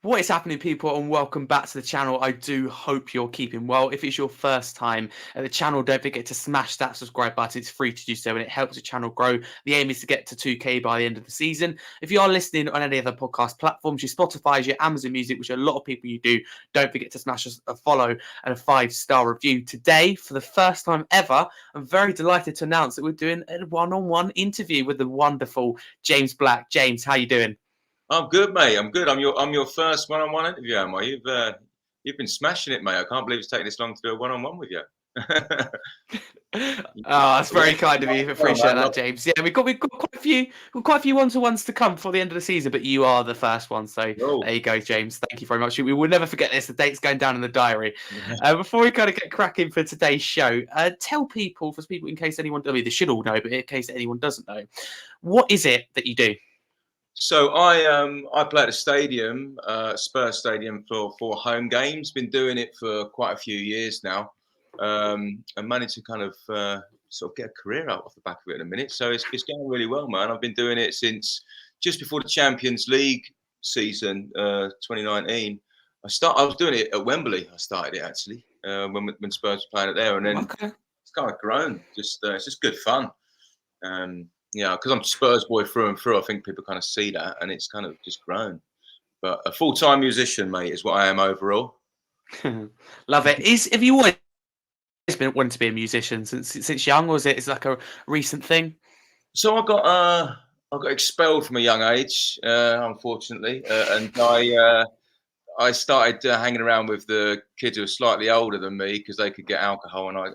What is happening, people, and welcome back to the channel. I do hope you're keeping well. If it's your first time at the channel, don't forget to smash that subscribe button. It's free to do so, and it helps the channel grow. The aim is to get to 2K by the end of the season. If you are listening on any other podcast platforms, your Spotify, your Amazon Music, which a lot of people you do, don't forget to smash a follow and a 5-star review. Today, for the first time ever, I'm very delighted to announce that we're doing a one-on-one interview with the wonderful James Black. James, how you doing? I'm good, mate. I'm good. I'm your first one-on-one interview, am I? You've been smashing it, mate. I can't believe it's taken this long to do a one-on-one with you. Oh, that's very kind of you. Well, Appreciate man, that, James. Yeah, we've got quite a few one-to-ones to come before the end of the season, but you are the first one. So no. there you go, James. Thank you very much. We will never forget this. The date's going down in the diary. Before we kind of get cracking for today's show, tell people, in case anyone, I mean, they should all know, but in case anyone doesn't know, what is it that you do? So I play at a stadium, Spurs Stadium for home games. Been doing it for quite a few years now, and managed to kind of sort of get a career out off the back of it in a minute. So it's going really well, man. I've been doing it since just before the Champions League season, 2019. I was doing it at Wembley. I started it actually when Spurs were playing it there, and then Okay. it's kind of grown. It's just good fun. Yeah, because I'm Spurs boy through and through. I think people kind of see that, and it's kind of just grown. But a full-time musician, mate, is what I am overall. Love it. Have you always been wanting to be a musician since young, or is it's like a recent thing? So I got expelled from a young age, unfortunately, and I started hanging around with the kids who were slightly older than me because they could get alcohol and I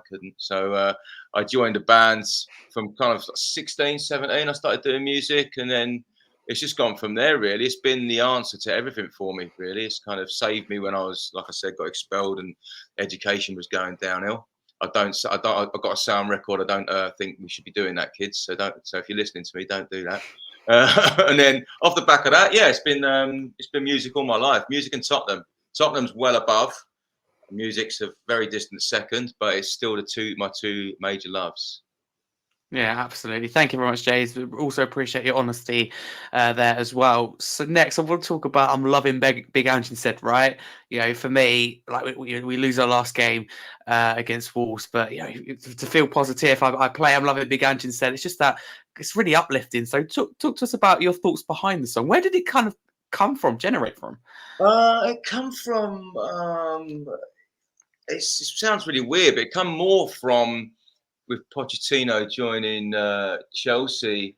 couldn't. So I joined a band from kind of 16, 17. I started doing music, and then it's just gone from there. Really, it's been the answer to everything for me. Really, it's kind of saved me when I was, like I said, got expelled and education was going downhill. I've got a sound record. I don't think we should be doing that, kids. So don't. So if you're listening to me, don't do that. And then off the back of that, yeah, it's been music all my life. Music and Tottenham. Tottenham's well above. Music's a very distant second, but it's still my two major loves. Yeah, absolutely. Thank you very much, Jays. We also appreciate your honesty there as well. So next, I want to talk about I'm loving Big Ange said, right? You know, for me, like we lose our last game against Wolves, but you know, to feel positive, I play I'm loving Big Ange said. It's just that it's really uplifting. So talk to us about your thoughts behind the song. Where did it kind of come from, generate from? It come from. It sounds really weird, but it come more from with Pochettino joining Chelsea,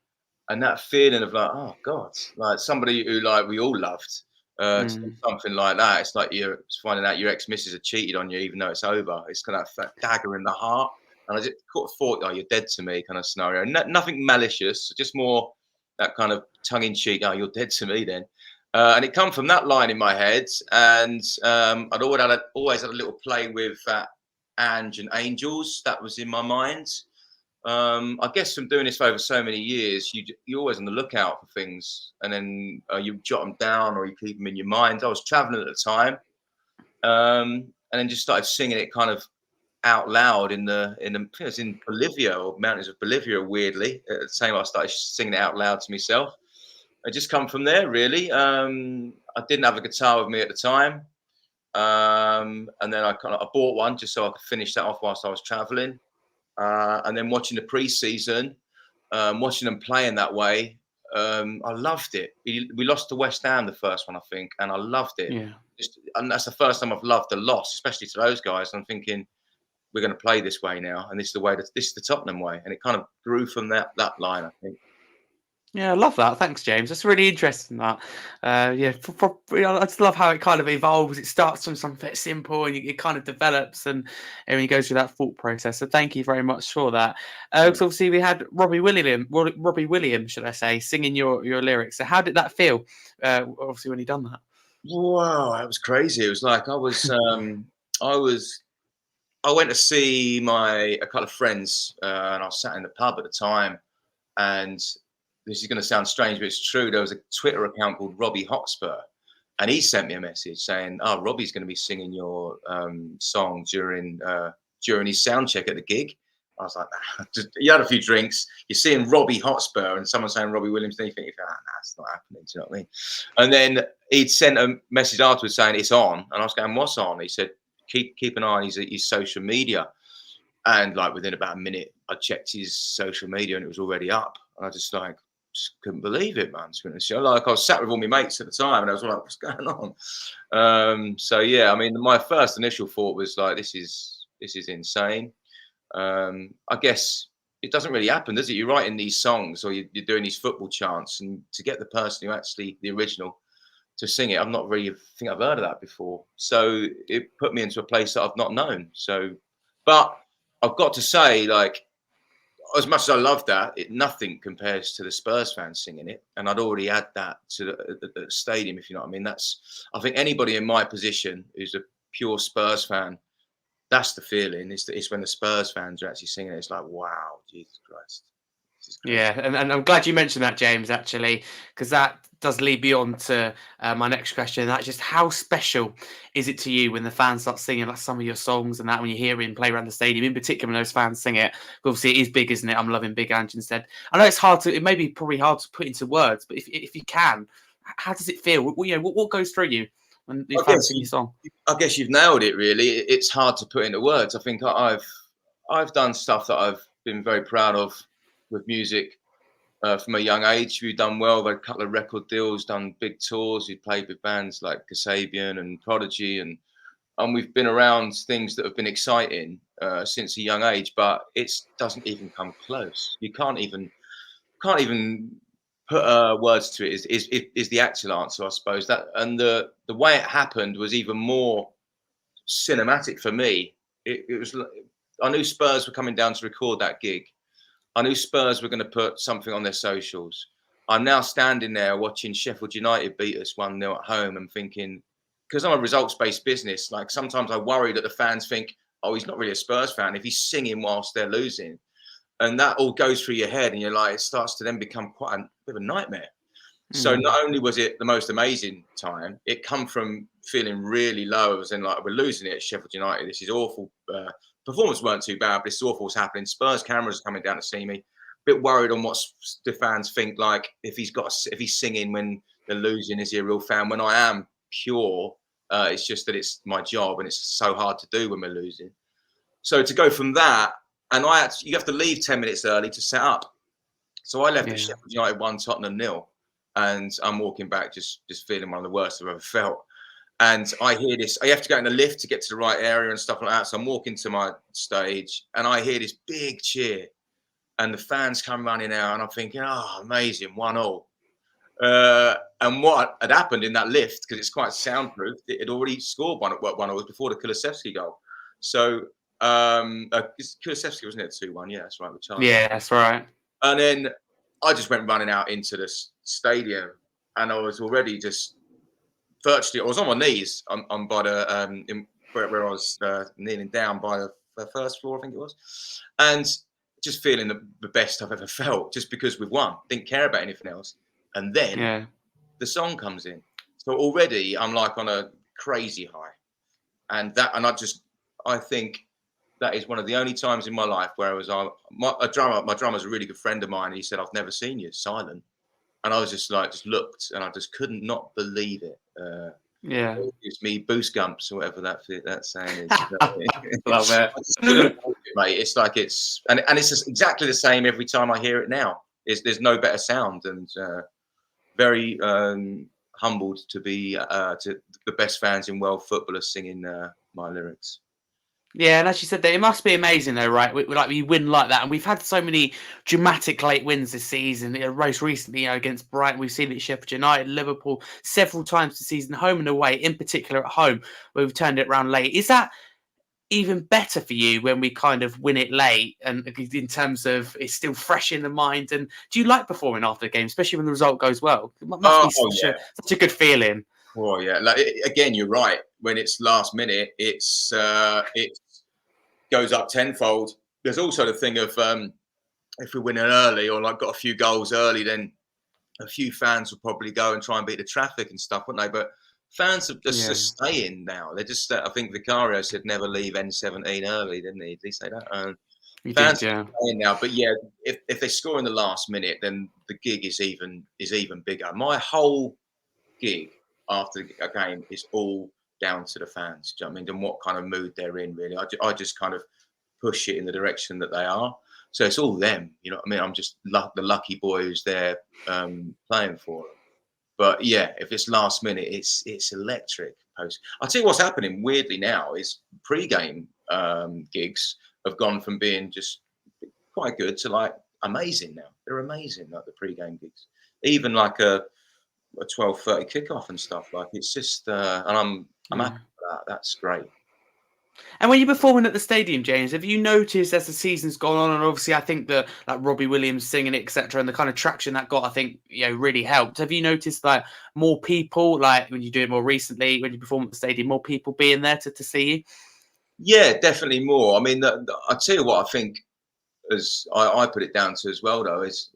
and that feeling of like, oh God, like somebody who like we all loved, to do something like that. It's like you're finding out your ex-missus had cheated on you, even though it's over. It's kind of that dagger in the heart, and I just thought, oh, you're dead to me, kind of scenario. Nothing malicious, just more that kind of tongue-in-cheek. Oh, you're dead to me, then. And it come from that line in my head, and I'd always had a little play with that Ange and Angels. That was in my mind. I guess from doing this for over so many years, you're always on the lookout for things, and then you jot them down or you keep them in your mind. I was traveling at the time, and then just started singing it kind of out loud I think it was in Bolivia or mountains of Bolivia. Weirdly, at the same, I started singing it out loud to myself. It just come from there, really. I didn't have a guitar with me at the time, and then I bought one just so I could finish that off whilst I was traveling. And then watching the pre-season, watching them playing that way, I loved it. We lost to West Ham the first one, I think, and I loved it. Yeah. And that's the first time I've loved a loss, especially to those guys. I'm thinking we're going to play this way now, and this is the way. This is the Tottenham way, and it kind of grew from that line, I think. Yeah, I love that. Thanks, James. That's really interesting. That, yeah, I just love how it kind of evolves. It starts from something simple, and it kind of develops, and you go through that thought process. So, thank you very much for that. Because obviously, we had Robbie Williams, should I say, singing your lyrics. So, how did that feel? Obviously, when he done that. Wow, that was crazy. It was like I went to see a couple of friends, and I was sat in the pub at the time, and this is going to sound strange, but it's true. There was a Twitter account called Robbie Hotspur, and he sent me a message saying, "Oh, Robbie's going to be singing your song during his sound check at the gig." I was like, nah. You had a few drinks, you're seeing Robbie Hotspur and someone saying Robbie Williams, and you think, nah, it's not happening. Do you know what I mean? And then he'd sent a message afterwards saying it's on, and I was going, what's on? He said, keep an eye on his social media. And like within about a minute, I checked his social media and it was already up. And I just couldn't believe it, man. So like I was sat with all my mates at the time, and I was like, what's going on? So yeah, I mean, my first initial thought was like, this is insane. I guess it doesn't really happen, does it? You're writing these songs or you're doing these football chants, and to get the person who actually the original to sing it, I've not really think I've heard of that before. So it put me into a place that I've not known. So, but I've got to say, like, as much as I love that, nothing compares to the Spurs fans singing it. And I'd already had that to the stadium, if you know what I mean. I think anybody in my position who's a pure Spurs fan, that's the feeling. It's when the Spurs fans are actually singing it. It's like, wow, Jesus Christ. Yeah, and I'm glad you mentioned that, James, actually, because that does lead me on to my next question. That's just how special is it to you when the fans start singing like some of your songs and that when you hear him play around the stadium, in particular when those fans sing it? Obviously, it is big, isn't it? I'm loving Big Ange instead. I know it may be probably hard to put into words, but if you can, how does it feel? What goes through you when the fans sing your song? I guess you've nailed it. Really, it's hard to put into words. I think I've done stuff that I've been very proud of with music from a young age. We've done well. We've had a couple of record deals, done big tours. We've played with bands like Kasabian and Prodigy, and we've been around things that have been exciting since a young age. But it doesn't even come close. You can't even put words to it. Is the actual answer, I suppose. That and the way it happened was even more cinematic for me. It was. I knew Spurs were coming down to record that gig. I knew Spurs were going to put something on their socials. I'm now standing there watching Sheffield United beat us 1-0 at home and thinking, because I'm a results-based business, like sometimes I worry that the fans think, oh, he's not really a Spurs fan if he's singing whilst they're losing. And that all goes through your head and you're like, it starts to then become quite a bit of a nightmare. So not only was it the most amazing time, it come from feeling really low. It was in like, we're losing it at Sheffield United. This is awful. Performance weren't too bad, but this awful was happening. Spurs cameras coming down to see me. Bit worried on what the fans think. Like if he's singing when they're losing, is he a real fan? When I am pure, it's just that it's my job and it's so hard to do when we're losing. So to go from that, and you have to leave 10 minutes early to set up. So I left at Sheffield United 1, Tottenham 0. And I'm walking back just feeling one of the worst I've ever felt. And I hear this, I have to go in the lift to get to the right area and stuff like that. So I'm walking to my stage and I hear this big cheer and the fans come running out and I'm thinking, oh, amazing, 1-0. And what had happened in that lift, because it's quite soundproof, it had already scored 1-0 before the Kulusevski goal. So Kulusevski, wasn't it, 2-1? Yeah, that's right. With Charlie. Yeah, that's right. And then I just went running out into the stadium, and I was already just virtually. I was on my knees on by the where I was kneeling down by the first floor, I think it was, and just feeling the best I've ever felt, just because we've won. Didn't care about anything else, and then the song comes in, so already I'm like on a crazy high, and I think that is one of the only times in my life where I was my drummer's a really good friend of mine. And he said, "I've never seen you silent," and I was just looked, and I just couldn't not believe it. It gives me boost gumps or whatever that saying is. Love it. I just couldn't believe it, mate. It's like and it's just exactly the same every time I hear it now. There's no better sound, and very humbled to be to the best fans in world football are singing my lyrics. Yeah, and as you said, that it must be amazing, though, right? We win like that, and we've had so many dramatic late wins this season. Most recently, against Brighton, we've seen it Sheffield United, Liverpool, several times this season, home and away. In particular, at home, where we've turned it around late. Is that even better for you when we kind of win it late, and in terms of it's still fresh in the mind? And do you like performing after the game, especially when the result goes well? It must be such a good feeling. Oh yeah, again, you're right. When it's last minute, it goes up tenfold. There's also the thing of if we win it early or got a few goals early, then a few fans will probably go and try and beat the traffic and stuff, wouldn't they? But fans are just staying now. They're just. I think Vicario said never leave N17 early, didn't he? Did he say that? You did, Fans yeah. are playing now, but yeah, if they score in the last minute, then the gig is even bigger. My whole gig after a game is all down to the fans. Do you know what I mean? And what kind of mood they're in, really. I just kind of push it in the direction that they are. So it's all them. You know what I mean? I'm just the lucky boy who's there playing for them. But yeah, if it's last minute, it's electric. Post. I'll tell you what's happening weirdly now is pre-game gigs have gone from being just quite good to like amazing now. They're amazing, like the pre-game gigs. Even like a 12:30 kickoff and stuff. Like it's just and I'm happy Yeah. with that. That's great. And when you're performing at the stadium, James, have you noticed as the season's gone on, and obviously I think that like Robbie Williams singing it, etc., and the kind of traction that got, I think, really helped. Have you noticed like more people, like when you do it more recently, when you perform at the stadium, more people being there to see you? Yeah, definitely more. I mean, I tell you what, I think as I put it down to as well though is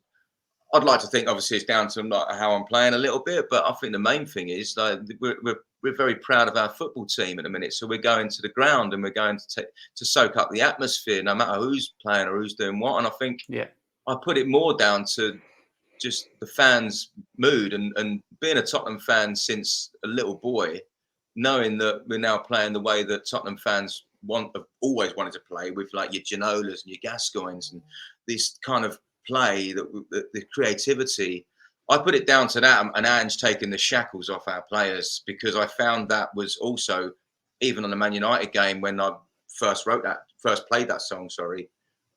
I'd like to think obviously it's down to like how I'm playing a little bit, but I think the main thing is like we're very proud of our football team at the minute. So we're going to the ground and we're going to soak up the atmosphere, no matter who's playing or who's doing what. And I think Yeah. I put it more down to just the fans' mood and being a Tottenham fan since a little boy, knowing that we're now playing the way that Tottenham fans have always wanted to play with like your Ginolas and your Gascoignes and this kind of play the creativity. I put it down to that and Ange taking the shackles off our players because I found that was also even on the Man United game when I first played that song, sorry,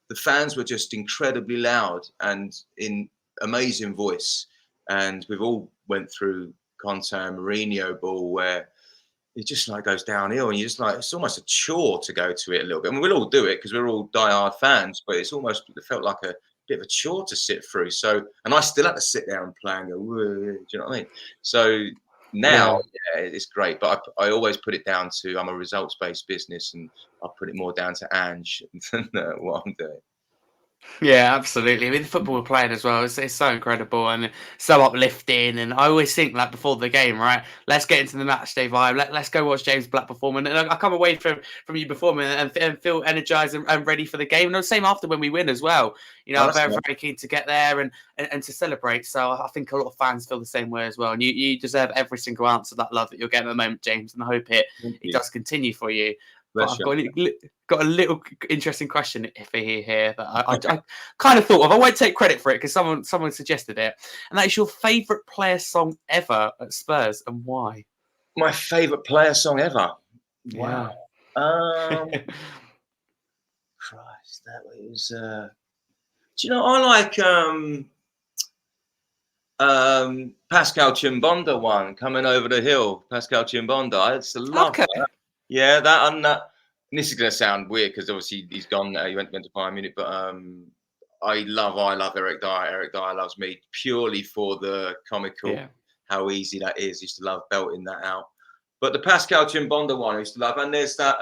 the fans were just incredibly loud and in amazing voice. And we've all went through Conte and Mourinho ball where it just like goes downhill and you just like it's almost a chore to go to it a little bit. I mean, we'll all do it because we're all diehard fans, but it felt like a bit of a chore to sit through. So and I still had to sit there and play and go, do you know what I mean? So now, Yeah. yeah, it's great, but I always put it down to I'm a results based business, and I put it more down to Ange than what I'm doing. Yeah, absolutely. I mean, the football we're playing as well, it's so incredible and so uplifting. And I always think, like, before the game, right, let's get into the match day vibe. Let's go watch James Black perform. And I come away from you performing and feel energized and ready for the game. And the same after when we win as well. Oh, I'm that's very, nice. very keen to get there and to celebrate. So I think a lot of fans feel the same way as well. And you deserve every single ounce of that love that you're getting at the moment, James. And I hope Thank it you. does continue for you. But Bless I've you. got a little interesting question for you here that I kind of thought of. I won't take credit for it because someone suggested it, and that is your favourite player song ever at Spurs and why? My favorite player song ever. Wow. Yeah. Um, Christ, that was. Do you know I like Pascal Chimbonda one coming over the hill. Pascal Chimbonda. I used to love Okay. that. Yeah, that and that. And this is gonna sound weird because obviously he's gone now. He went to Bayern Munich, but I love Eric Dyer. Eric Dyer loves me purely for the comical, Yeah. how easy that is. Used to love belting that out. But the Pascal Chimbonda one I used to love, and there's that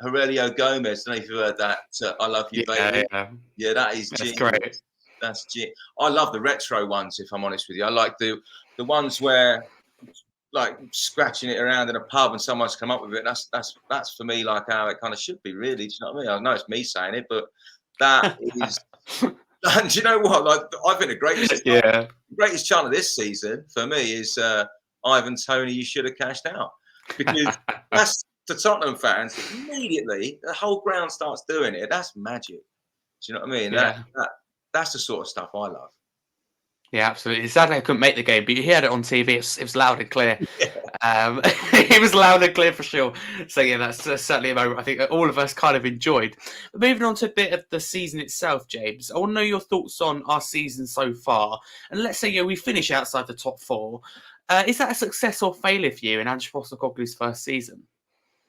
Aurelio Gomez. I don't know if you've heard that. I love you, Yeah. baby. Yeah. Yeah, that is That's great. genius. That's genius. I love the retro ones. If I'm honest with you, I like the ones where like scratching it around in a pub and someone's come up with it. That's for me like how it kind of should be. Really, do you know what I mean? I know it's me saying it, but that is. And do you know what? Like I think Yeah. the greatest chant of this season for me is Ivan Toney. You should have cashed out because that's to Tottenham fans. Immediately, the whole ground starts doing it. That's magic. Do you know what I mean? Yeah. That's the sort of stuff I love. Yeah, absolutely. Sadly, I couldn't make the game, but you heard it on TV. It was loud and clear. Yeah. It was loud and clear for sure. So yeah, that's certainly a moment I think that all of us kind of enjoyed. But moving on to a bit of the season itself, James, I want to know your thoughts on our season so far. And let's say we finish outside the top four. Is that a success or failure for you in Ange Postecoglou's first season?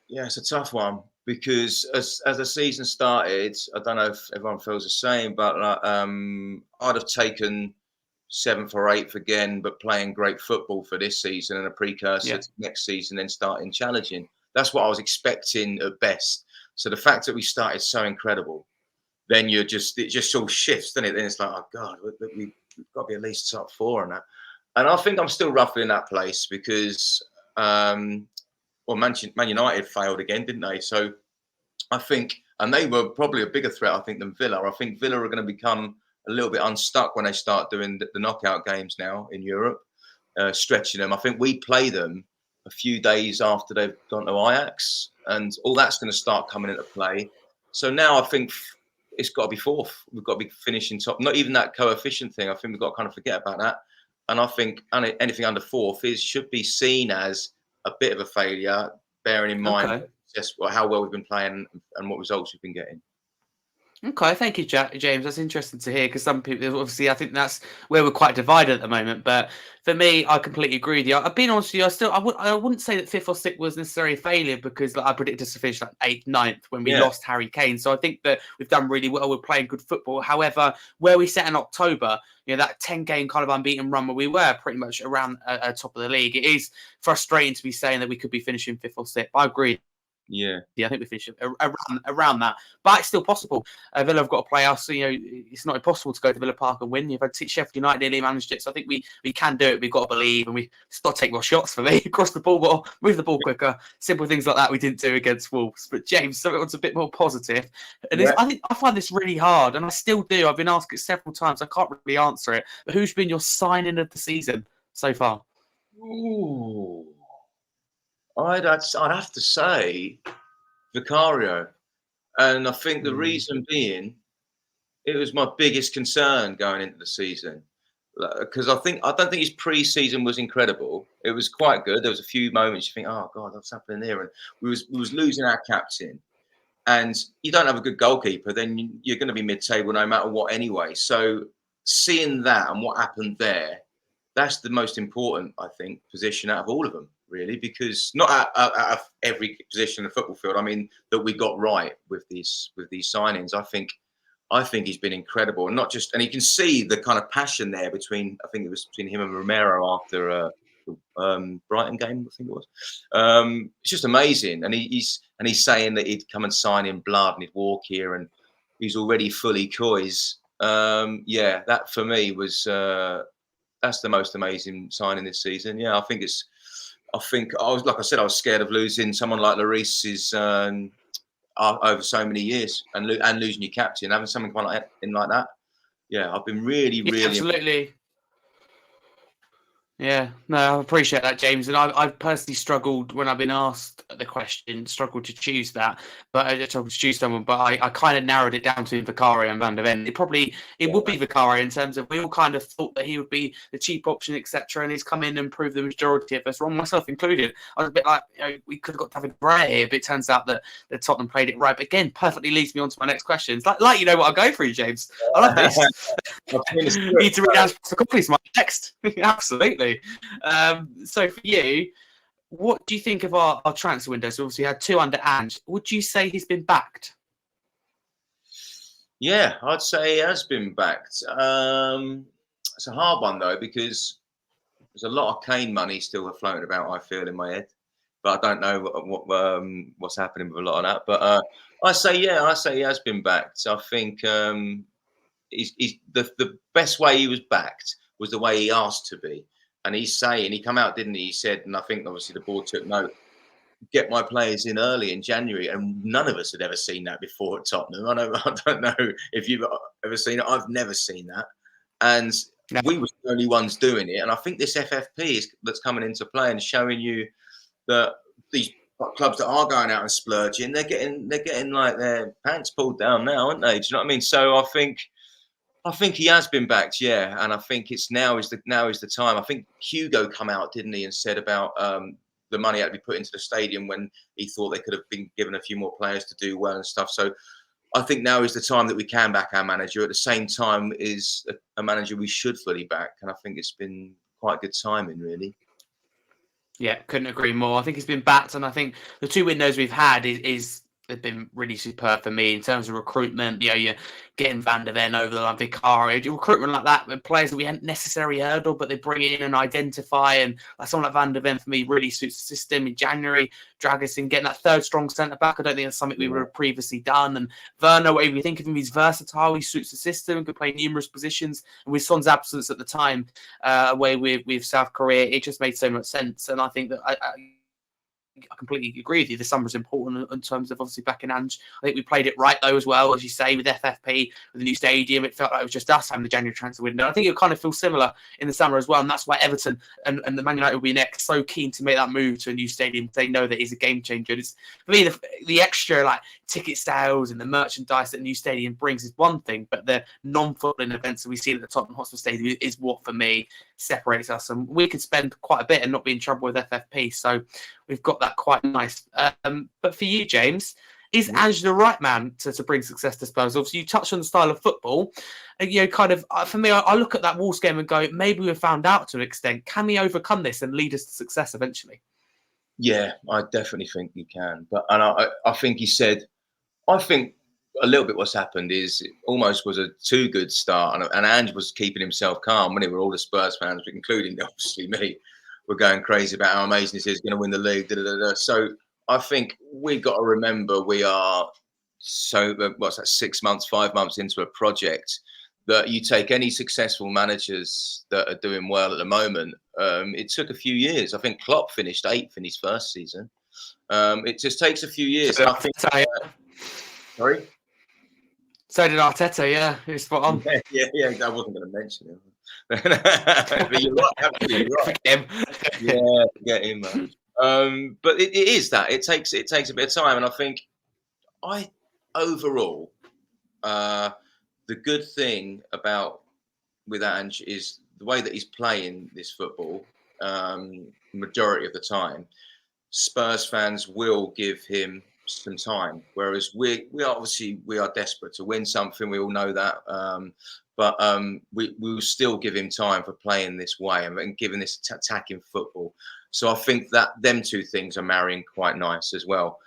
Yeah, it's a tough one because as the season started, I don't know if everyone feels the same, but I'd have taken seventh or eighth again, but playing great football for this season and a precursor Yeah. to next season, then starting challenging. That's what I was expecting at best. So the fact that we started so incredible, then it just all shifts, doesn't it? Then it's like, oh God, we've got to be at least top four and that. And I think I'm still roughly in that place because well, Man United failed again, didn't they? So I think and they were probably a bigger threat, I think, than Villa. I think Villa are going to become a little bit unstuck when they start doing the knockout games now in Europe, stretching them. I think we play them a few days after they've gone to Ajax, and all that's going to start coming into play. So now I think it's got to be fourth. We've got to be finishing top. Not even that coefficient thing. I think we've got to kind of forget about that. And I think anything under fourth should be seen as a bit of a failure, bearing in mind Okay. just how well we've been playing and what results we've been getting. Okay, thank you, James. That's interesting to hear because some people, obviously, I think that's where we're quite divided at the moment. But for me, I completely agree with you. I've been honest with you. I wouldn't say that fifth or sixth was necessarily a failure because I predicted us to finish like eighth, ninth when we Yeah, lost Harry Kane. So I think that we've done really well. We're playing good football. However, where we set in October, that 10-game kind of unbeaten run where we were pretty much around top of the league, it is frustrating to be saying that we could be finishing fifth or sixth. I agree. yeah. I think we finished around that, but it's still possible. Villa have got to play us, so it's not impossible to go to Villa Park and win. You've had Sheffield United nearly managed it, so I think we can do it. We've got to believe, and we just got to take more shots for me. Cross the ball more, move the ball quicker, simple things like that we didn't do against Wolves. But James, something that's a bit more positive, and Yeah. I think I find this really hard, and I still do. I've been asked it several times. I can't really answer it. But who's been your signing of the season so far? Ooh, I'd have to say Vicario, and I think the reason being it was my biggest concern going into the season because I don't think his pre-season was incredible. It was quite good. There was a few moments you think, "Oh God, what's happening there?" And we was losing our captain, and you don't have a good goalkeeper, then you're going to be mid-table no matter what anyway. So seeing that and what happened there, that's the most important, I think, position out of all of them, really, because not out of every position in the football field. I mean, that we got right with these signings. I think he's been incredible, and not just. And you can see the kind of passion there between. I think it was between him and Romero after the Brighton game. I think it was. It's just amazing, and he's saying that he'd come and sign in blood and he'd walk here, and he's already fully COYS. Yeah, that for me was that's the most amazing signing this season. Yeah, I think I was, like I said, I was scared of losing someone like Lloris's over so many years and losing your captain, having something like that. Yeah, I've been really, Yeah, really. absolutely. Yeah, no, I appreciate that, James. And I've personally struggled when I've been asked the question, struggled to choose that, but I struggled to choose someone. But I kind of narrowed it down to Vicario and Van der Ven. It would be Vicario in terms of we all kind of thought that he would be the cheap option, etc. And he's come in and proved the majority of us wrong, myself included. I was a bit like, we could have got David Gray here, but it turns out that Tottenham played it right. But again, perfectly leads me on to my next question. It's like you know what I'll go through, James. I love this. Need to read out the copies, my next. Absolutely. So for you, what do you think of our transfer window? So obviously, we had two under Ange. Would you say he's been backed? Yeah, I'd say he has been backed. It's a hard one though because there's a lot of Kane money still floating about. I feel in my head, but I don't know what's happening with a lot of that. But I say he has been backed. I think he's the best way he was backed was the way he asked to be. And he's saying, he come out, didn't he? He said, and I think obviously the board took note, get my players in early in January. And none of us had ever seen that before at Tottenham. I don't know if you've ever seen it. I've never seen that. And No. we were the only ones doing it. And I think this FFP that's coming into play and showing you that these clubs that are going out and splurging, they're getting like their pants pulled down now, aren't they? Do you know what I mean? So I think he has been backed, yeah, and I think now is the time. I think Hugo come out, didn't he, and said about the money had to be put into the stadium when he thought they could have been given a few more players to do well and stuff. So I think now is the time that we can back our manager. At the same time, is a manager we should fully back, and I think it's been quite good timing, really. Yeah, couldn't agree more. I think he's been backed, and I think the two windows we've had is they've been really superb for me in terms of recruitment. You're getting Van der Ven over the line, Vicario, recruitment like that with players that we hadn't necessarily heard of, but they bring in and identify. And like someone like Van der Ven for me really suits the system. In January, Dragusin getting that third strong centre back. I don't think that's something we would have previously done. And Werner, whatever you think of him, he's versatile. He suits the system and could play numerous positions. And with Son's absence at the time, away with South Korea, it just made so much sense. And I think that I completely agree with you. The summer is important in terms of obviously backing Ange. I think we played it right though as well, as you say, with FFP, with the new stadium. It felt like it was just us having the January transfer window. I think it'll kind of feel similar in the summer as well, and that's why Everton and the Man United will be next, so keen to make that move to a new stadium. They know that it's a game changer. It's, for me, the extra like ticket sales and the merchandise that the new stadium brings is one thing, but the non-footballing events that we see at the Tottenham Hotspur Stadium is what for me separates us, and we could spend quite a bit and not be in trouble with FFP. So we've got that quite nice. But for you, James, is Ange the right man to bring success to Spurs? Obviously, you touched on the style of football. And, you know, kind of for me, I look at that Wolves game and go, maybe we've found out to an extent. Can he overcome this and lead us to success eventually? Yeah, I definitely think he can. But I think he said, I think a little bit what's happened is it almost was a too good start, and Ange was keeping himself calm when it were all the Spurs fans, including obviously me, were going crazy about how amazing this is, going to win the league. Da, da, da, da. So I think we got to remember we are what's that, 6 months, 5 months into a project. That you take any successful managers that are doing well at the moment. It took a few years. I think Klopp finished 8th in his first season. It just takes a few years. So, And I think. Sorry. So did Arteta, yeah. He was spot on. Yeah. I wasn't going to mention him. But you're right. Absolutely right. Him. Yeah, get him, man. But it is that. It takes a bit of time. And I think overall, the good thing with Ange is the way that he's playing this football, majority of the time, Spurs fans will give him some time, whereas we are desperate to win something. We all know that, but we will still give him time for playing this way and giving this attacking football. So I think that them two things are marrying quite nice as well.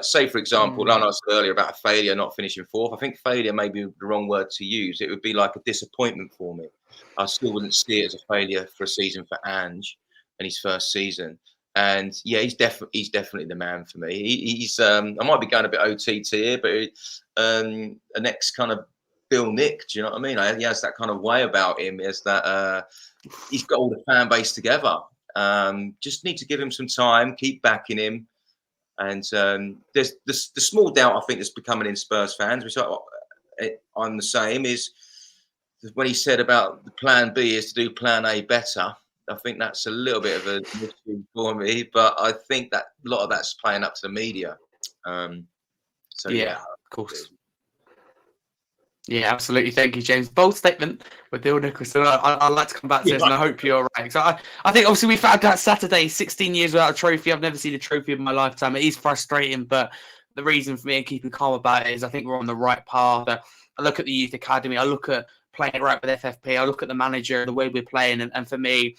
Say, for example, I said earlier about a failure not finishing 4th. I think failure may be the wrong word to use. It would be like a disappointment for me. I still wouldn't see it as a failure for a season for Ange in his first season. And yeah, he's definitely the man for me. He's I might be going a bit OTT here, but a next kind of Bill Nick. Do you know what I mean? He has that kind of way about him. He has that he's got all the fan base together. Just need to give him some time, keep backing him. And there's the small doubt I think that's becoming in Spurs fans, which I'm the same, is when he said about the plan B is to do plan A better. I think that's a little bit of a mystery for me, but I think that a lot of that's playing up to the media. So yeah, of course. Yeah, absolutely. Thank you, James. Bold statement with Bill Nicholson. I'd like to come back to this, and I hope you're right. So I think obviously we found out Saturday, 16 years without a trophy. I've never seen a trophy in my lifetime. It is frustrating, but the reason for me and keeping calm about it is I think we're on the right path. I look at the youth academy. I look at playing right with FFP. I look at the manager, the way we're playing, and for me,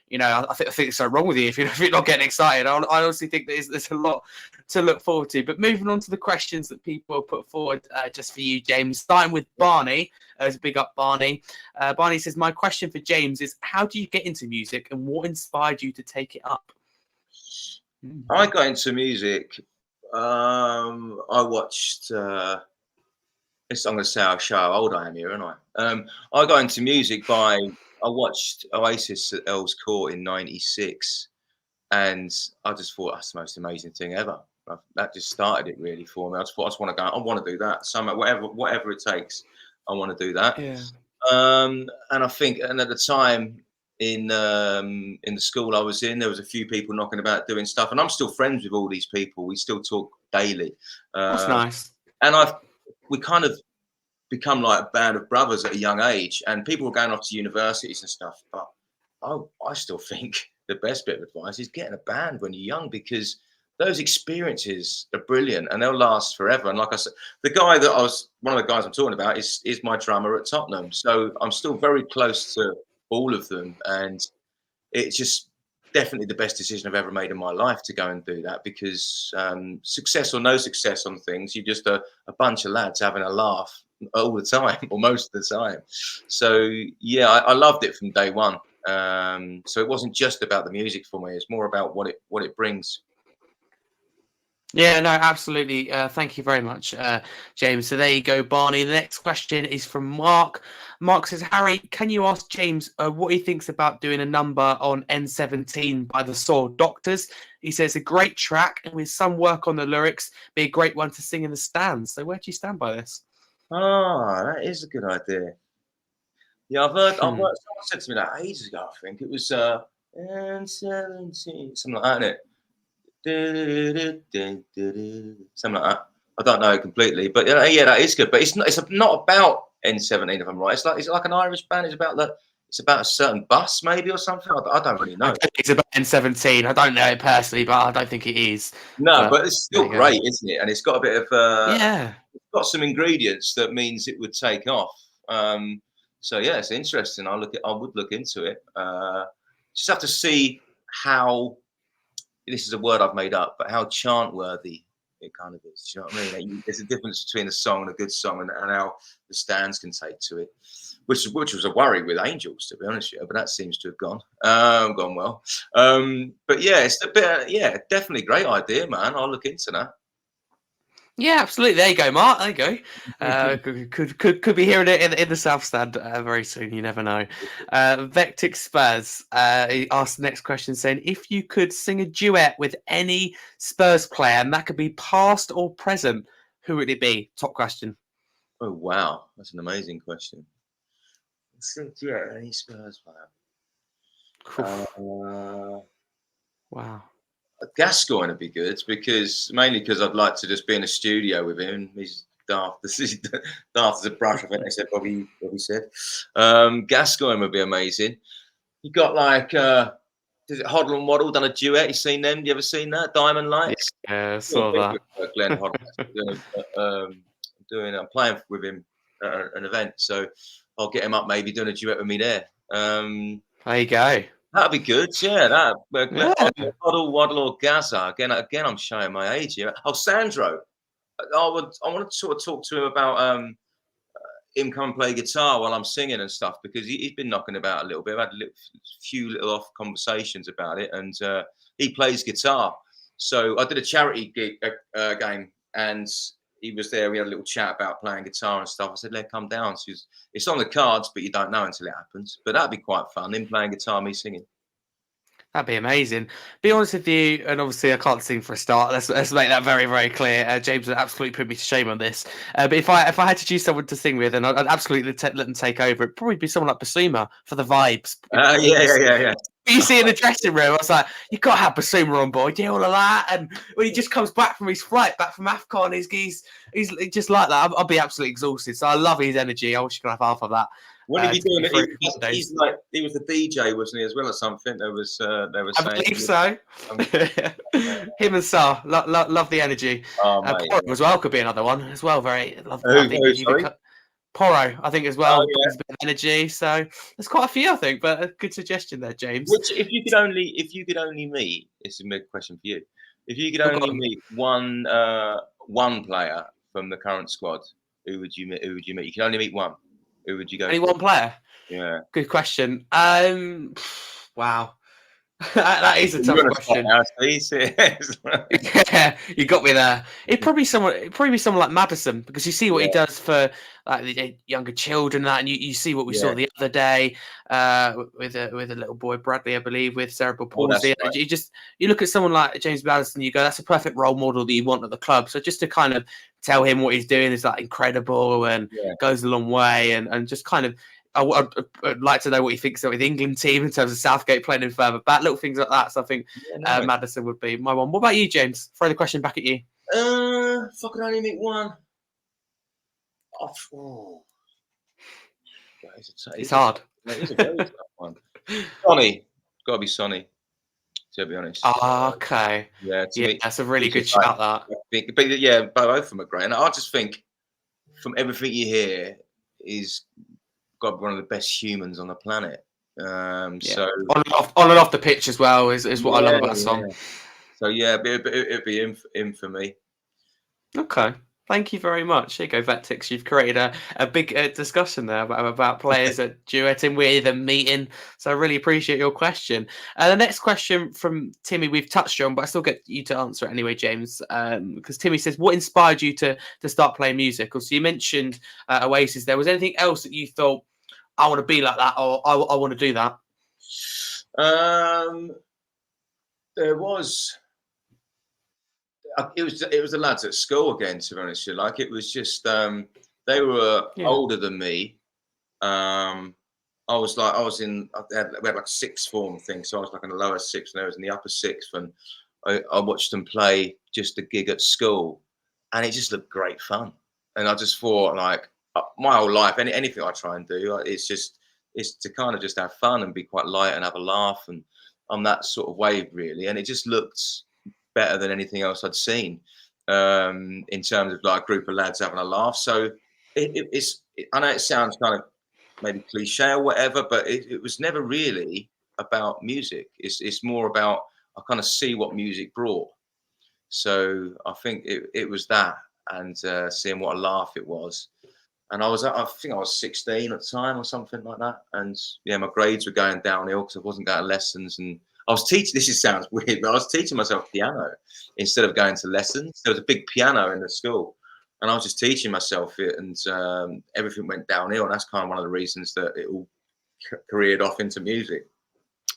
you know, I think it's so wrong with you if you're not getting excited. I honestly think there's a lot to look forward to. But moving on to the questions that people have put forward just for you, James, starting with Barney. As big up Barney. Barney says, my question for James is, how do you get into music and what inspired you to take it up? I got into music. I watched. I'm going to say how old I am here, aren't I? I got into music I watched Oasis at Earl's Court in '96, and I just thought that's the most amazing thing ever. That just started it really for me. I just want to go. I want to do that. So whatever it takes, I want to do that. Yeah. And I think, and at the time in the school I was in, there was a few people knocking about doing stuff, and I'm still friends with all these people. We still talk daily. That's nice. And we kind of become like a band of brothers at a young age, and people were going off to universities and stuff. But I still think the best bit of advice is getting a band when you're young, because those experiences are brilliant and they'll last forever. And like I said, one of the guys I'm talking about is my drummer at Tottenham. So I'm still very close to all of them, and it's just definitely the best decision I've ever made in my life to go and do that, because success or no success on things, you're just a bunch of lads having a laugh all the time or most of the time. So yeah, I loved it from day one. So it wasn't just about the music for me, it's more about what it brings. Yeah, no, absolutely. Thank you very much, James. So there you go, Barney. The next question is from Mark. Mark says, Harry, can you ask James what he thinks about doing a number on N17 by the Soul Doctors? He says, a great track, and with some work on the lyrics, be a great one to sing in the stands. So where do you stand by this? Ah, that is a good idea. Yeah, I've Hmm. heard someone said to me that ages ago. I think it was N17, something like that, isn't it? Something like that. I don't know completely, but yeah, that is good. But it's not. It's not about N17, if I'm right. It's like an Irish band. It's about a certain bus, maybe, or something. I don't really I know. don't think it's about N17. I don't know it personally, but I don't think it is. No, But but it's there still you go. great, isn't it? And it's got a bit of Yeah. it's got some ingredients that means it would take off. So yeah, it's interesting. I would look into it. Just have to see how, this is a word I've made up, but how chant worthy it kind of is. Do you know what I mean? There's a difference between a song and a good song, and how the stands can take to it, which was a worry with Angels, to be honest with you, but that seems to have gone well. But yeah, it's a bit, yeah, definitely great idea, man. I'll look into that. Yeah, absolutely. There you go, Mark. There you go. Could be hearing it in the South Stand very soon. You never know. Vectic Spurs he asked the next question, saying, "If you could sing a duet with any Spurs player, and that could be past or present, who would it be?" Top question. Oh wow, that's an amazing question. Let's think, yeah, any Spurs player? Oof. Uh, Wow. Gascoigne would be good because mainly because I'd like to just be in a studio with him. He's daft. This is daft as a brush. I think they said Bobby said. Gascoigne would be amazing. You got like is it Hoddle and Waddle done a duet? You seen them? You ever seen that? Diamond Lights. Yeah, I Doing a saw bit that. with Glenn Hoddle. I'm playing with him at an event, so I'll get him up maybe doing a duet with me there. There you go. That'd be good, yeah. That Yeah. Hoddle, Waddle, or Gaza. Again, I'm showing my age here. Oh, Sandro. I want to sort of talk to him about him come and play guitar while I'm singing and stuff because he's been knocking about a little bit. I've had few little off conversations about it, and he plays guitar. So I did a charity game, and he was there. We had a little chat about playing guitar and stuff. I said, "Let come down." So it's on the cards, but you don't know until it happens. But that'd be quite fun. Him playing guitar, me singing. That'd be amazing. Be honest with you, and obviously I can't sing for a start. Let's make that very very clear. James would absolutely put me to shame on this. But if I had to choose someone to sing with, and I'd absolutely let them take over, it'd probably be someone like Basuma for the vibes. Yeah. You see in the dressing room, I was like, you got to have Basuma on board, yeah, all of that. And when he just comes back from his flight, back from AFCON, he's just like that. I'll be absolutely exhausted. So I love his energy. I wish you could have half of that. Wouldn't he be To get doing me through it? days. He's like he was the DJ, wasn't he, as well, or something? They were I saying. believe so. Um, Him and Sar, love the energy. oh mate, Poro as well could be another one as well. Very love the who? energy. Sorry. Poro, I think as Oh well, yeah. brings a bit of energy. So there's quite a few, I think, but a good suggestion there, James. Which, if you could only meet, this is a big question for you. If you could Oh, go only on. meet one player from the current squad, who would you meet? Who would you meet? You can only meet one. Who would you go Only for? one player. Yeah. Good question. Wow, that is a You're tough on a spot question. now, Steve. Yeah, you got me there. It'd probably be someone like Madison because you see what he Yeah, does for like the younger children and that, and you see what we saw yeah. the other day with a little boy Bradley, I believe, with cerebral Oh, that's palsy. right. And you look at someone like James Madison, you go, that's a perfect role model that you want at the club. So just to kind of tell him what he's doing is like incredible and Yeah. goes a long way, and just kind of. I'd like to know what he thinks of the England team in terms of Southgate playing him further back, little things like that. So I think Yeah, no. Madison would be my one. What about you, James? Throw the question back at you. If I could only meet one. Oh, It's hard. that is a very tough one. Sonny, got to be Sonny. To be honest, Okay. yeah. To Yeah, me, that's a really he's good just like, shout. That. but yeah, both of them are great. And I just think, from everything you hear, he's got to be one of the best humans on the planet. Yeah. So On and off the pitch as well is what I love yeah, about the song. yeah. So yeah, it'd be him for me. Okay. Thank you very much. Here you go, Vetix. You've created a big discussion there about players that duetting with and meeting. So I really appreciate your question. The next question from Timmy, we've touched on, but I still get you to answer it anyway, James. Because Timmy says, what inspired you to start playing music? So you mentioned Oasis. There was anything else that you thought, I want to be like that, or I want to do that? There was. It was the lads at school again. To be honest, with you. Like it was just they were Yeah. older than me. I was in we had like a sixth form thing, so I was like in the lower sixth, and I was in the upper sixth, and I watched them play just a gig at school, and it just looked great fun. And I just thought like my whole life, anything I try and do, it's to kind of just have fun and be quite light and have a laugh, and on that sort of wave really. And it just looked better than anything else I'd seen in terms of like a group of lads having a laugh. So I know it sounds kind of maybe cliche or whatever, but it was never really about music. It's more about I kind of see what music brought. So I think it was that, and seeing what a laugh it was. And I think I was 16 at the time or something like that. And yeah, my grades were going downhill because I wasn't going to lessons, and I was teaching. This sounds weird, but I was teaching myself piano instead of going to lessons. There was a big piano in the school, and I was just teaching myself it, and everything went downhill. And that's kind of one of the reasons that it all careered off into music.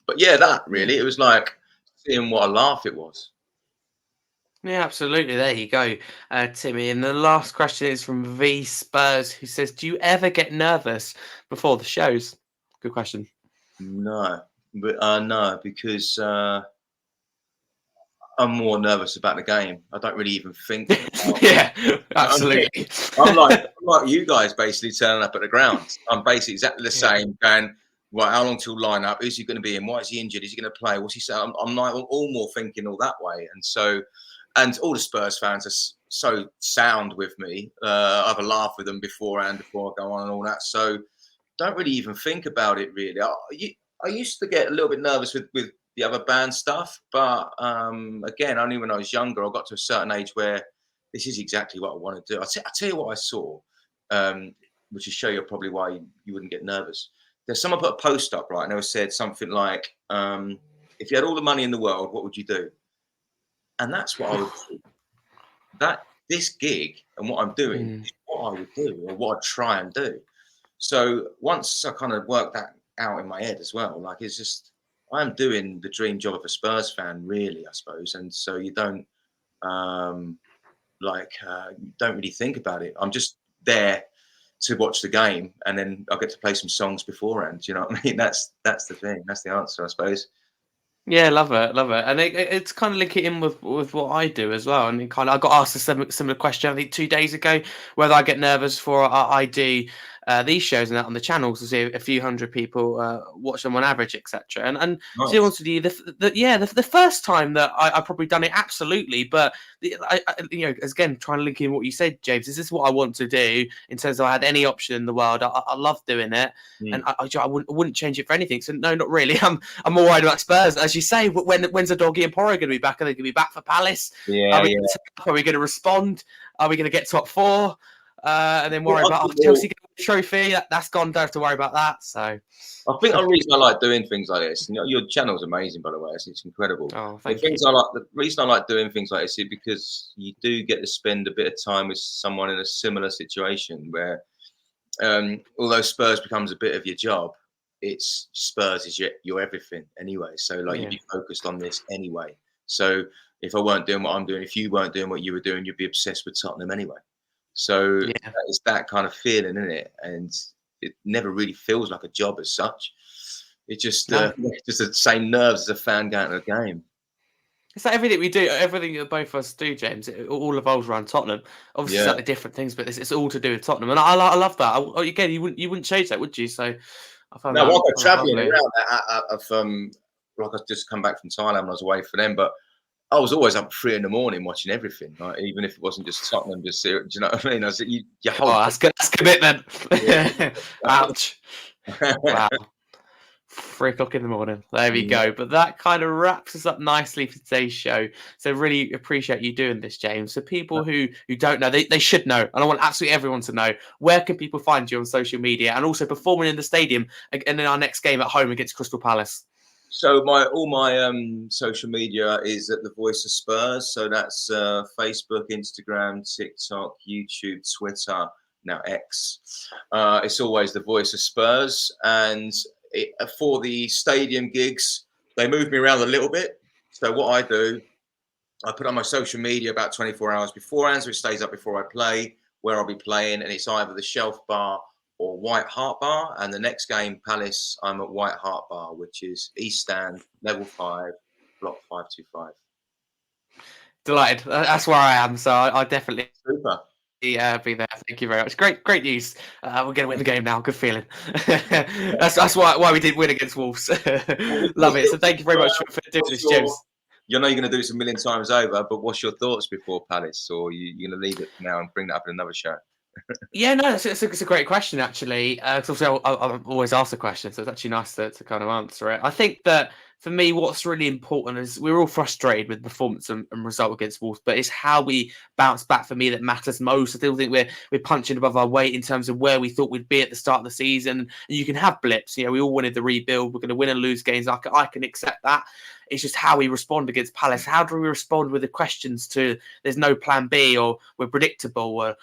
But yeah, that Yeah. really, it was like seeing what a laugh it was. Yeah, absolutely. There you go, Timmy. And the last question is from V Spurs, who says, "Do you ever get nervous before the shows?" Good question. No, but no, because I'm more nervous about the game. I don't really even think about. Yeah, I mean, absolutely. I'm like you guys basically turning up at the ground. I'm basically exactly the Yeah. same. Going, right, how long till line up? Who's he going to be in? Why is he injured? Is he going to play? What's he saying? I'm like all more thinking all that way. And so, and all the Spurs fans are so sound with me. I have a laugh with them beforehand before I go on and all that. So don't really even think about it really. I used to get a little bit nervous with the other band stuff, but again, only when I was younger, I got to a certain age where this is exactly what I want to do. I'll tell you what I saw, which will show you probably why you wouldn't get nervous. There's someone put a post up, right, and they said something like, if you had all the money in the world, what would you do? And that's what I would do. That this gig and what I'm doing Mm. is what I would do or what I'd try and do. So once I kind of worked that out in my head as well, like it's just I'm doing the dream job of a Spurs fan, really, I suppose. And so you um, don't really think about it. I'm just there to watch the game, and then I get to play some songs beforehand. You know what I mean? That's the thing. That's the answer, I suppose. Yeah, love it, love it, and it's kind of linking in with what I do as well. And I got asked a similar question I think 2 days ago, whether I get nervous for I do these shows and that on the channels to see a few hundred people watch them on average, etc. And to be Nice. honest with you, the first time that I probably done it absolutely, but again trying to link in what you said, James. Is this what I want to do in terms of I had any option in the world? I love doing it, and Mm. I wouldn't change it for anything. So no, not really. I'm more worried about Spurs, as you say. When's the doggy and Porro going to be back? Are they going to be back for Palace? Yeah, yeah. Are we going to respond? Are we going to get top four? And then worry I about think Chelsea getting the trophy. That's gone. Don't have to worry about that. So, I think the reason I like doing things like this, and your channel's amazing, by the way. It's incredible. oh, The thank you. things I like, the reason I like doing things like this is because you do get to spend a bit of time with someone in a similar situation where, although Spurs becomes a bit of your job, it's Spurs is your everything anyway. So like you'd Yeah, be focused on this anyway. So if I weren't doing what I'm doing, if you weren't doing what you were doing, you'd be obsessed with Tottenham anyway. So yeah. it's that kind of feeling, isn't it? And it never really feels like a job as such. It just No, just the same nerves as a fan going to a game. it's like everything we do, everything that both of us do, James. It all revolves around Tottenham. Obviously, Yeah. slightly different things, but it's all to do with Tottenham, and I love that. Again, you wouldn't change that, would you? So I Now, while I go found that travelling lovely. around, like I've just come back from Thailand when I was away for them, but I was always up at 3 in the morning watching everything, like, even if it wasn't just Tottenham, just do you know what I mean? I said, your whole Oh, that's good. That's commitment. yeah. Ouch. Wow. 3 o'clock in the morning. There we Yeah. go. But that kind of wraps us up nicely for today's show. So really appreciate you doing this, James. So people who don't know, they should know. And I want absolutely everyone to know, where can people find you on social media and also performing in the stadium and in our next game at home against Crystal Palace? So all my social media is at the Voice of Spurs. So that's Facebook, Instagram, TikTok, YouTube, Twitter, now X. It's always the Voice of Spurs. And for the stadium gigs, they move me around a little bit. So what I do, I put on my social media about 24 hours beforehand, so it stays up before I play, where I'll be playing, and it's either the Shelf Bar or White Hart Bar. And the next game, Palace, I'm at White Hart Bar, which is East Stand, level 5, block 525. Delighted. That's where I am. So I definitely Super. be there. Thank you very much. Great news. We're going to win the game now. Good feeling. that's why we did win against Wolves. Love it. So thank you very much for doing this, James. You know you're going to do this a million times over, but what's your thoughts before Palace? Or you're going to leave it now and bring that up in another show? Yeah, no, it's a great question, actually. Because obviously I'm always asked a question, so it's actually nice to kind of answer it. I think that for me, what's really important is we're all frustrated with performance and result against Wolves, but it's how we bounce back for me that matters most. I still think we're punching above our weight in terms of where we thought we'd be at the start of the season. And you can have blips. You know, we all wanted the rebuild. We're going to win and lose games. I can accept that. It's just how we respond against Palace. How do we respond with the questions to there's no plan B, or we're predictable, or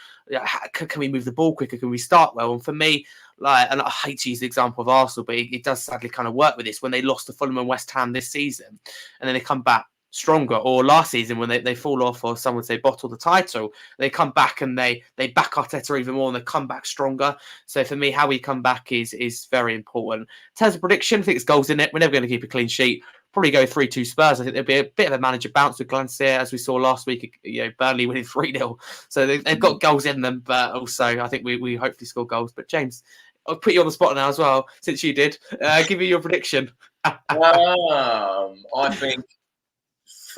can we move the ball quicker? Can we start well? And for me, and I hate to use the example of Arsenal, but it does sadly kind of work with this when they lost to Fulham and West Ham this season, and then they come back stronger. Or last season when they fall off, or some would say bottle the title, they come back and they back Arteta even more and they come back stronger. So for me, how we come back is very important. In terms of prediction, I think it's goals in it. We're never going to keep a clean sheet. Probably go 3-2 Spurs. I think there'll be a bit of a manager bounce with Glancier, as we saw last week. You know, Burnley winning 3-0. So they've got goals in them, but also I think we hopefully score goals. But James, I'll put you on the spot now as well, since you did. Give me your prediction. I think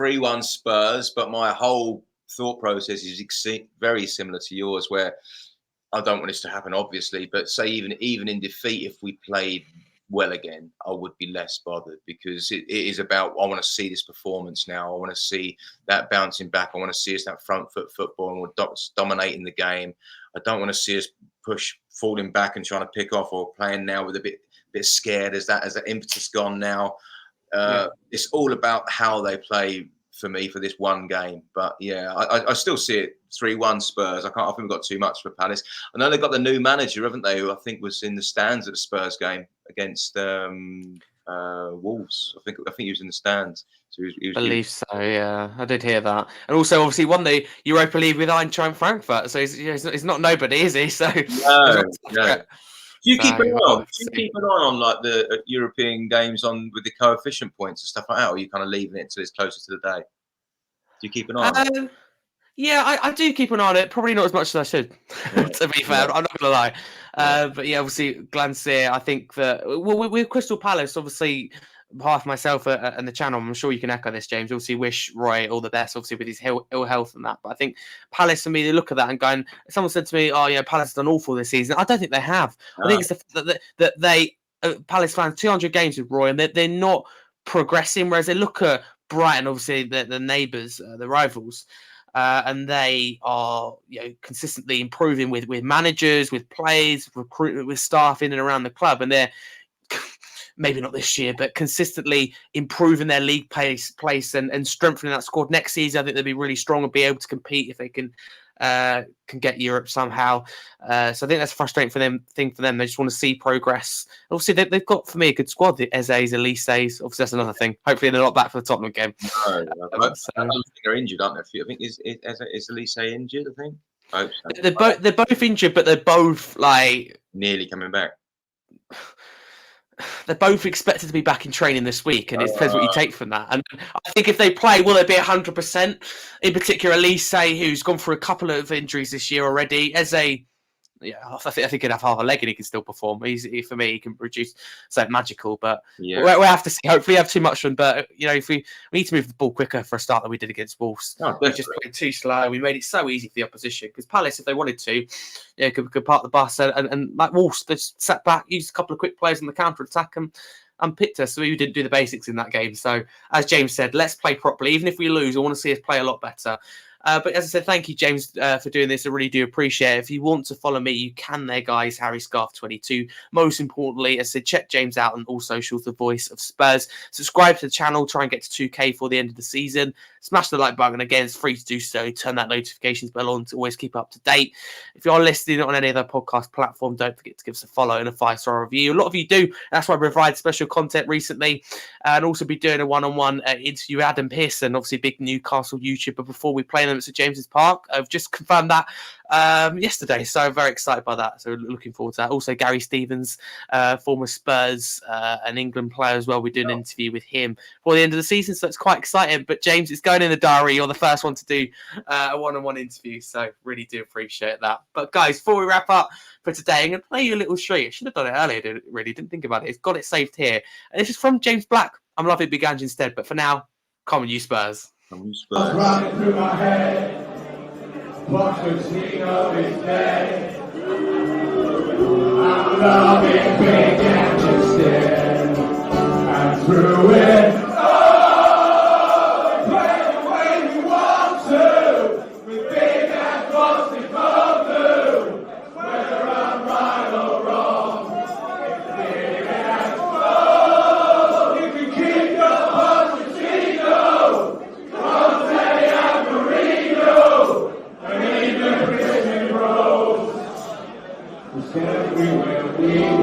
3-1 Spurs, but my whole thought process is very similar to yours, where I don't want this to happen, obviously, but say even in defeat, if we played well again, I would be less bothered, because it is about, I want to see this performance now. I want to see that bouncing back. I want to see us that front foot football and we're dominating the game. I don't want to see us falling back and trying to pick off, or playing now with a bit scared as that impetus gone now. It's all about how they play for me for this one game. But yeah, I still see it 3-1 Spurs. I think we've got too much for Palace. I know they've got the new manager, haven't they? Who I think was in the stands at the Spurs game against Wolves. I think he was in the stands. So he was Believe so, yeah. I did hear that. And also, obviously, won the Europa League with Eintracht Frankfurt. So he's not nobody, is he? So no. Do you keep an eye on? we'll Do you keep an eye on like the European games on with the coefficient points and stuff like that, or are you kind of leaving it until it's closer to the day? Do you keep an eye on it? Yeah, I do keep an eye on it. Probably not as much as I should, to be fair. I'm not going to lie. But yeah, obviously, Glancier, I think that with Crystal Palace, obviously, behalf of myself and the channel, I'm sure you can echo this, James. Obviously, wish Roy all the best, obviously, with his ill health and that. But I think Palace, for me, they look at that and going, someone said to me, oh, yeah, Palace has done awful this season. I don't think they have. I think it's the fact that they, Palace fans, 200 games with Roy, and they're not progressing, whereas they look at Brighton, obviously, the neighbours, the rivals. And they are, consistently improving with managers, with players, recruitment, with staff in and around the club, and they're maybe not this year, but consistently improving their league place and strengthening that squad. Next season, I think they'll be really strong and be able to compete if they can get Europe somehow. So I think that's a frustrating thing for them. They just want to see progress. Obviously, they've got, for me, a good squad. The Eze's, Elise's. Obviously, that's another thing. Hopefully, they're not back for the Tottenham game. No, I don't think they're injured, aren't they? I think is Elise injured? I think. I hope so. They're both injured, but they're both nearly coming back. They're both expected to be back in training this week, and it depends what you take from that. And I think if they play, will they be 100%? In particular, Elise, who's gone through a couple of injuries this year already. I think he'd have half a leg and he can still perform. For me, he can produce something magical. But we'll have to see. Hopefully, we have too much of them. But if we need to move the ball quicker for a start than we did against Wolves. We just played too slow. We made it so easy for the opposition, because Palace, if they wanted to, could park the bus and like Wolves, they just sat back, used a couple of quick plays on the counter attack, and unpicked us, so we didn't do the basics in that game. So, as James said, let's play properly. Even if we lose, I want to see us play a lot better. But as I said, thank you, James, for doing this. I really do appreciate it. If you want to follow me, you can there, guys. Harry Scarf 22. Most importantly, as I said, check James out on all socials, the voice of Spurs. Subscribe to the channel. Try and get to 2K for the end of the season. Smash the like button. Again, it's free to do so. Turn that notifications bell on to always keep up to date. If you're listening on any other podcast platform, don't forget to give us a follow and a 5-star review. A lot of you do. That's why I provide special content recently. And also be doing a one-on-one interview with Adam Pearson, obviously big Newcastle YouTuber, before we play them at St James's Park. I've just confirmed that yesterday, so I'm very excited by that. So looking forward to that. Also, Gary Stevens, former Spurs and England player as well. We're doing an interview with him for the end of the season, so it's quite exciting. But James, it's going in the diary. You're the first one to do a one-on-one interview, so really do appreciate that. But guys, before we wrap up for today, I'm going to play you a little street. I should have done it earlier, didn't think about it. It's got it saved here, and this is from James Black. I'm loving Big Ange instead, but for now, come on, you Spurs. Come on, you Spurs. Running through my head, Pochettino is dead. I'm loving Big Ange instead, and through it